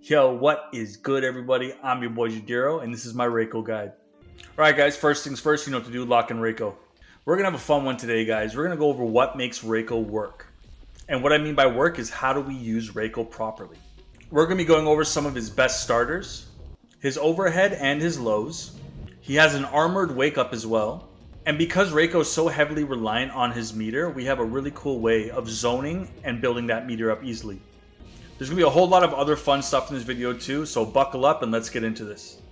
Yo, what is good, everybody? I'm your boy Jadiro, and this is my Reiko guide. Alright guys, first things first, you know what to do, lock in Reiko. We're going to have a fun one today, guys. We're going to go over what makes Reiko work. And what I mean by work is how do we use Reiko properly. We're going to be going over some of his best starters, his overhead and his lows. He has an armored wake up as well. And because Reiko is so heavily reliant on his meter, we have a really cool way of zoning and building that meter up easily. There's going to be a whole lot of other fun stuff in this video too, so buckle up and let's get into this.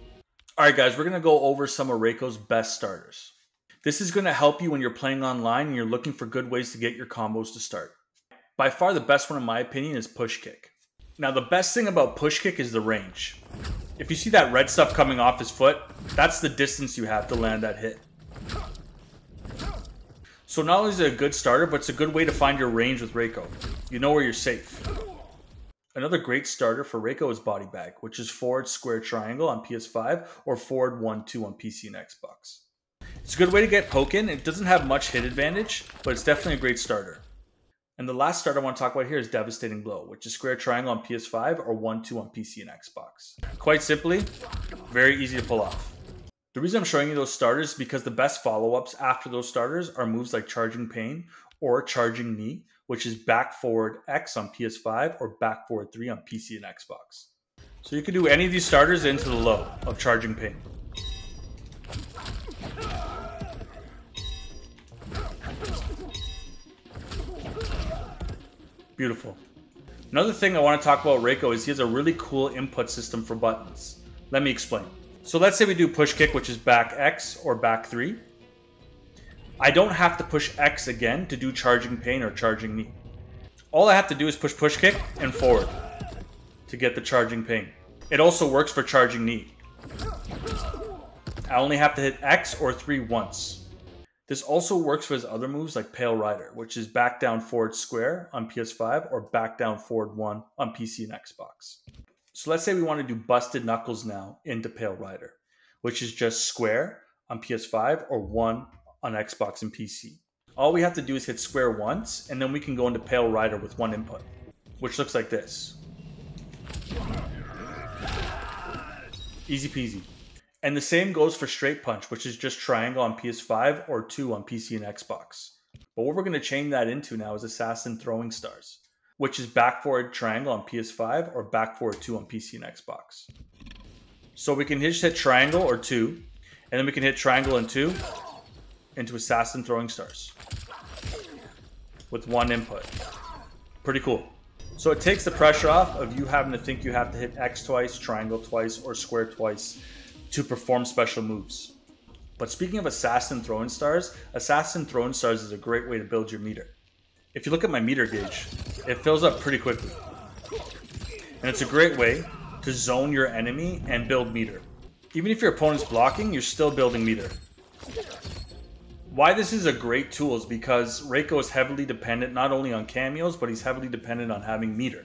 Alright guys, we're going to go over some of Reiko's best starters. This is going to help you when you're playing online and you're looking for good ways to get your combos to start. By far the best one in my opinion is push kick. Now the best thing about push kick is the range. If you see that red stuff coming off his foot, that's the distance you have to land that hit. So not only is it a good starter, but it's a good way to find your range with Reiko. You know where you're safe. Another great starter for Reiko is body bag, which is forward square triangle on PS5 or forward 1-2 on PC and Xbox. It's a good way to get poke in. It doesn't have much hit advantage, but it's definitely a great starter. And the last starter I want to talk about here is devastating blow, which is square triangle on PS5 or 1-2 on PC and Xbox. Quite simply, very easy to pull off. The reason I'm showing you those starters is because the best follow-ups after those starters are moves like charging pain or charging knee, which is back forward X on PS5 or back forward 3 on PC and Xbox. So you can do any of these starters into the low of charging pain. Beautiful. Another thing I want to talk about Reiko is he has a really cool input system for buttons. Let me explain. So let's say we do push kick, which is back X or back 3. I don't have to push X again to do charging pain or charging knee. All I have to do is push kick and forward to get the charging pain. It also works for charging knee. I only have to hit X or 3 once. This also works for his other moves like Pale Rider, which is back down forward square on PS5 or back down forward 1 on PC and Xbox. So let's say we want to do busted knuckles now into Pale Rider, which is just square on PS5 or 1 on Xbox and PC. All we have to do is hit square once, and then we can go into Pale Rider with one input, which looks like this. Easy peasy. And the same goes for straight punch, which is just triangle on PS5 or 2 on PC and Xbox. But what we're going to change that into now is assassin throwing stars, which is back forward triangle on PS5 or back forward 2 on PC and Xbox. So we can just hit triangle or 2, and then we can hit triangle and 2 into assassin throwing stars with one input. Pretty cool. So it takes the pressure off of you having to think you have to hit X twice, triangle twice, or square twice to perform special moves. But speaking of assassin throwing stars is a great way to build your meter. If you look at my meter gauge, it fills up pretty quickly. And it's a great way to zone your enemy and build meter. Even if your opponent's blocking, you're still building meter. Why this is a great tool is because Reiko is heavily dependent not only on cameos, but he's heavily dependent on having meter.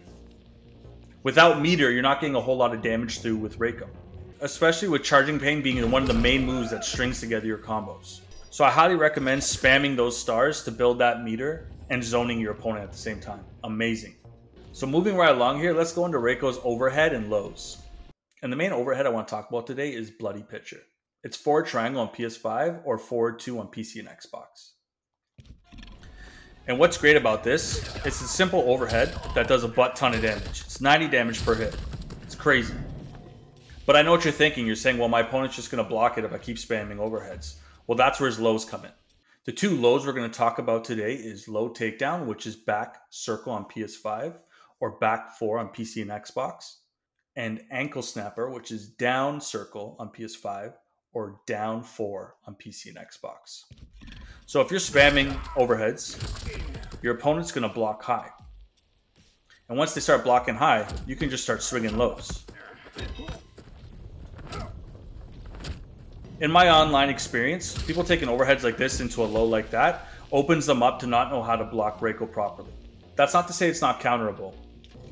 Without meter, you're not getting a whole lot of damage through with Reiko. Especially with charging pain being one of the main moves that strings together your combos. So I highly recommend spamming those stars to build that meter and zoning your opponent at the same time. Amazing. So moving right along here, let's go into Reiko's overhead and lows. And the main overhead I want to talk about today is Bloody Pitcher. It's forward triangle on PS5 or forward 2 on PC and Xbox. And what's great about this, it's a simple overhead that does a butt ton of damage. It's 90 damage per hit. It's crazy. But I know what you're thinking. You're saying, well, my opponent's just going to block it if I keep spamming overheads. Well, that's where his lows come in. The two lows we're going to talk about today is low takedown, which is back circle on PS5 or back 4 on PC and Xbox, and ankle snapper, which is down circle on PS5 or down 4 on PC and Xbox. So if you're spamming overheads, your opponent's going to block high. And once they start blocking high, you can just start swinging lows. In my online experience, people taking overheads like this into a low like that opens them up to not know how to block Reiko properly. That's not to say it's not counterable.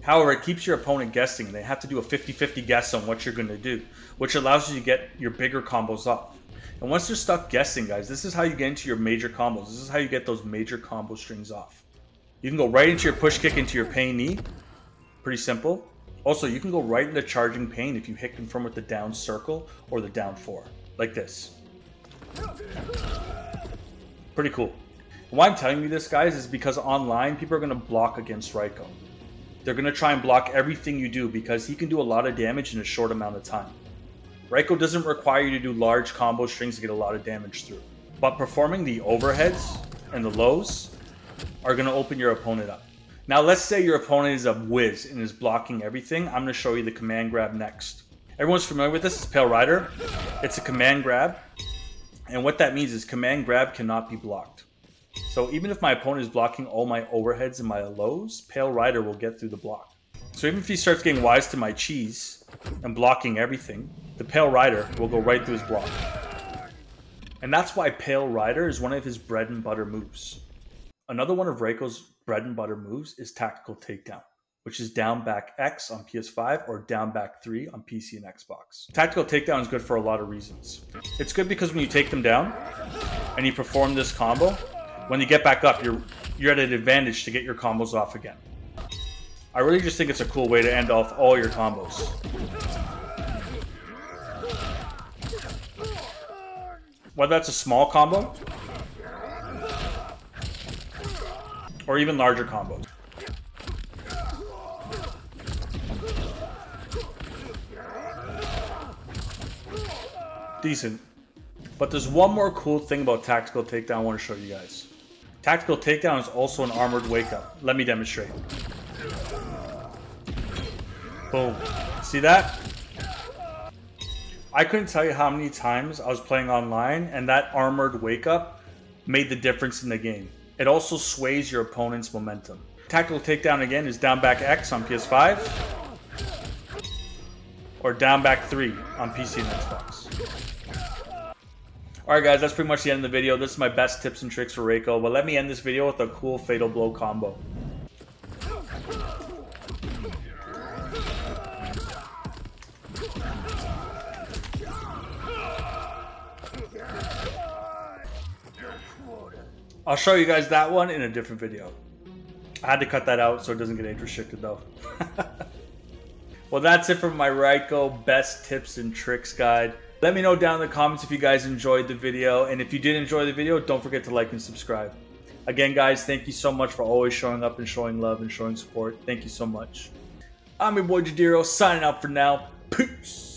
However, it keeps your opponent guessing. They have to do a 50-50 guess on what you're going to do, which allows you to get your bigger combos off. And once they're stuck guessing, guys, this is how you get into your major combos. This is how you get those major combo strings off. You can go right into your push kick into your pain knee. Pretty simple. Also, you can go right into charging pain if you hit confirm with the down circle or the down 4, like this. Pretty cool. Why I'm telling you this, guys, is because online people are going to block against Reiko. They're going to try and block everything you do because he can do a lot of damage in a short amount of time. Reiko doesn't require you to do large combo strings to get a lot of damage through. But performing the overheads and the lows are going to open your opponent up. Now let's say your opponent is a whiz and is blocking everything. I'm going to show you the command grab next. Everyone's familiar with this. It's Pale Rider. It's a command grab. And what that means is command grab cannot be blocked. So even if my opponent is blocking all my overheads and my lows, Pale Rider will get through the block. So even if he starts getting wise to my cheese and blocking everything, the Pale Rider will go right through his block. And that's why Pale Rider is one of his bread and butter moves. Another one of Reiko's bread and butter moves is Tactical Takedown, which is down back X on PS5 or down back 3 on PC and Xbox. Tactical Takedown is good for a lot of reasons. It's good because when you take them down and you perform this combo, when you get back up, you're at an advantage to get your combos off again. I really just think it's a cool way to end off all your combos. Whether that's a small combo or even larger combos. Decent. But there's one more cool thing about Tactical Takedown I want to show you guys. Tactical Takedown is also an armored wake up. Let me demonstrate. Boom. See that? I couldn't tell you how many times I was playing online and that armored wake up made the difference in the game. It also sways your opponent's momentum. Tactical Takedown again is down back X on PS5 or down back 3 on PC and Xbox. Alright guys, that's pretty much the end of the video. This is my best tips and tricks for Reiko, but let me end this video with a cool Fatal Blow combo. I'll show you guys that one in a different video. I had to cut that out so it doesn't get age restricted though. Well, that's it for my Reiko best tips and tricks guide. Let me know down in the comments if you guys enjoyed the video, and if you did enjoy the video, don't forget to like and subscribe. Again guys, thank you so much for always showing up and showing love and showing support. Thank you so much. I'm your boy Jadiro, signing out for now. Peace!